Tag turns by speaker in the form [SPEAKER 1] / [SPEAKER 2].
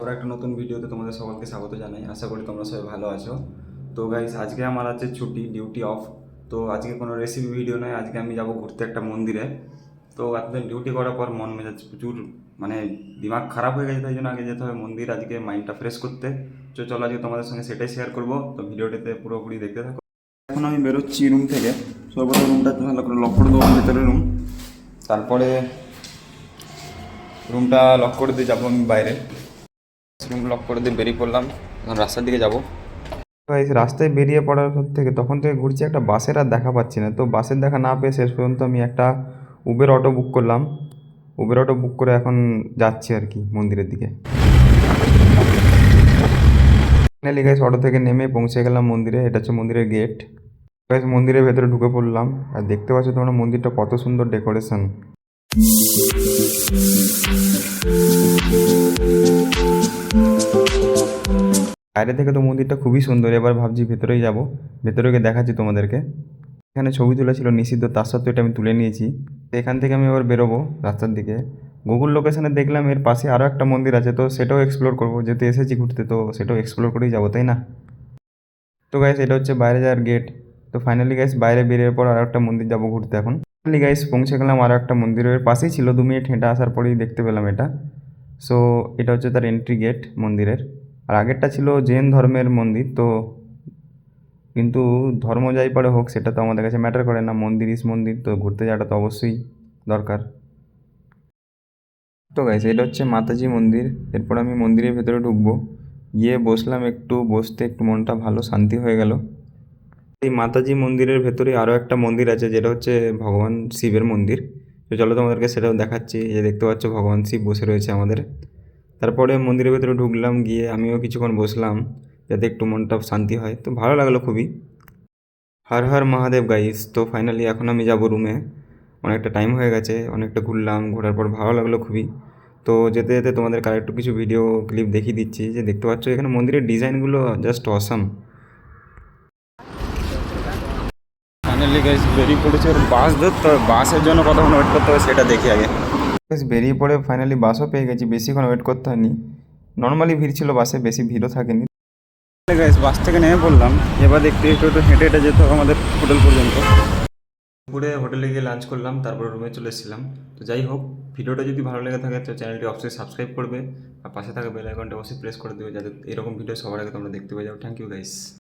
[SPEAKER 1] ওর একটা নতুন ভিডিওতে তোমাদের সকলকে স্বাগত জানাই। আশা করি তোমরা সবাই ভালো আছো। তো গাইস, আজকে আমার আছে ছুটি, ডিউটি অফ। তো আজকে কোনো রেসিপি ভিডিও নয়, আজকে আমি যাব ঘুরতে একটা মন্দিরে। তো এতদিন ডিউটি করার পর মন মেজাজ প্রচুর মানে দিমাগ খারাপ হয়ে গেছে, তাই জন্য আগে যেতে হবে মন্দির আজকে মাইন্ডটা ফ্রেশ করতে। তো চলো আজকে তোমাদের সঙ্গে সেটাই শেয়ার করবো, তো ভিডিওটিতে পুরোপুরি দেখতে থাকো। এখন আমি বেরোচ্ছি রুম থেকে। সর্বপ্রথম রুমটা ভালো করে লক করে দেবো, ভিতরে রুম। তারপরে রুমটা লক করে দিয়ে যাবো আমি বাইরে। রুম লক করে দিয়ে বেরিয়ে পড়লাম, এখন রাস্তার দিকে যাবো। গাইস, রাস্তায় বেরিয়ে পড়ার পর থেকে তখন থেকে ঘুরছি, একটা বাসের আর দেখা পাচ্ছি না। তো বাসের দেখা না পেয়ে শেষ পর্যন্ত আমি একটা উবের অটো বুক করলাম। উবের অটো বুক করে এখন যাচ্ছি আর কি মন্দিরের দিকে। ফাইনালি গাইস, অটো থেকে নেমে পৌঁছে গেলাম মন্দিরে। এটা হচ্ছে মন্দিরের গেট। গাইস, মন্দিরের ভেতরে ঢুকে পড়লাম। আর দেখতে পাচ্ছ তোমরা মন্দিরটা কত সুন্দর ডেকোরেশন। বাইরে থেকে তো মন্দিরটা খুবই সুন্দর। এবার ভাবছি ভেতরেই যাব, ভেতরে গিয়ে দেখাচ্ছি তোমাদেরকে। এখানে ছবি তোলা ছিল নিষিদ্ধ, তার সত্ত্বেও এটা আমি তুলে নিয়েছি। তো এখান থেকে আমি এবার বেরোবো রাস্তার দিকে। গুগল লোকেশনে দেখলাম এর পাশে আরও একটা মন্দির আছে, তো সেটাও এক্সপ্লোর করবো। যেহেতু এসেছি ঘুরতে, তো সেটাও এক্সপ্লোর করেই যাবো, তাই না? তো গাইস, এটা হচ্ছে বাইরে যাওয়ার গেট। তো ফাইনালি গাইস, বাইরে বেরিয়ে পর আরও একটা মন্দির যাবো ঘুরতে এখন। ফাইনালি গাইস, পৌঁছে গেলাম আরও একটা মন্দিরের পাশেই ছিল, 2 মিনিট হেঁটে আসার পরেই দেখতে পেলাম এটা। সো এটা হচ্ছে তার এন্ট্রি গেট মন্দিরের। আর আগেরটা ছিল জৈন ধর্মের মন্দির। তো কিন্তু ধর্ম যাই পরে হোক, সেটা তো আমাদের কাছে ম্যাটার করে না। মন্দির ইস মন্দির, তো ঘুরতে যাওয়াটা তো অবশ্যই দরকার। তো গাইস, এটা হচ্ছে মাতাজি মন্দির। এরপর আমি মন্দিরের ভেতরে ঢুকবো। গিয়ে বসলাম, একটু বসতে একটু মনটা ভালো শান্তি হয়ে গেল। এই মাতাজি মন্দিরের ভেতরে আরও একটা মন্দির আছে, যেটা হচ্ছে ভগবান শিবের মন্দির। তো চলো তোমাদেরকে সেটাও দেখাচ্ছি। এই যে দেখতে পাচ্ছ ভগবান শিব বসে রয়েছে আমাদের। তারপরে মন্দিরের ভেতরে ঢুকলাম, গিয়ে আমিও কিছুক্ষণ বসলাম যাতে একটু মনটা শান্তি হয়। তো ভালো লাগলো খুবই। হর হর মহাদেব গাইস। তো ফাইনালি এখন আমি যাব রুমে। অনেকটা টাইম হয়ে গেছে, অনেকটা ঘুরলাম, ঘোরার পর ভালো লাগলো খুবই। তো যেতে যেতে তোমাদের আরেকটু কিছু ভিডিও ক্লিপ দেখিয়ে দিচ্ছি। যে দেখতে পাচ্ছ এখানে মন্দিরের ডিজাইনগুলো জাস্ট অসাম। ফাইনালি গাইস বেরিয়ে পড়েছে, ওর বাস ধরতে হবে। বাসের জন্য কতক্ষণ ওয়েট করতে হবে সেটা দেখি আগে। গাইস, বেরিয়ে পড়ে ফাইনালি বাসও পেয়ে গেছি, বেশিক্ষণ ওয়েট করতে হয়নি। নর্মালি ভিড় ছিল বাসে, বেশি ভিড়ও থাকেনি। গাইস, বাস থেকে নেমে পড়লাম। এবার দেখতে একটু একটু হেঁটে হেঁটে যেতে হবে আমাদের হোটেল পর্যন্ত। দুপুরে হোটেলে গিয়ে লাঞ্চ করলাম, তারপর রুমে চলে এসেছিলাম। তো যাই হোক, ভিডিওটা যদি ভালো লেগে থাকে তো চ্যানেলটি অবশ্যই সাবস্ক্রাইব করবে, আর পাশে থাকা বেল আইকনটা অবশ্যই প্রেস করে দেবে, যাতে এরকম ভিডিও সবার আগে তোমরা দেখতে পেয়ে যাও। Thank you guys.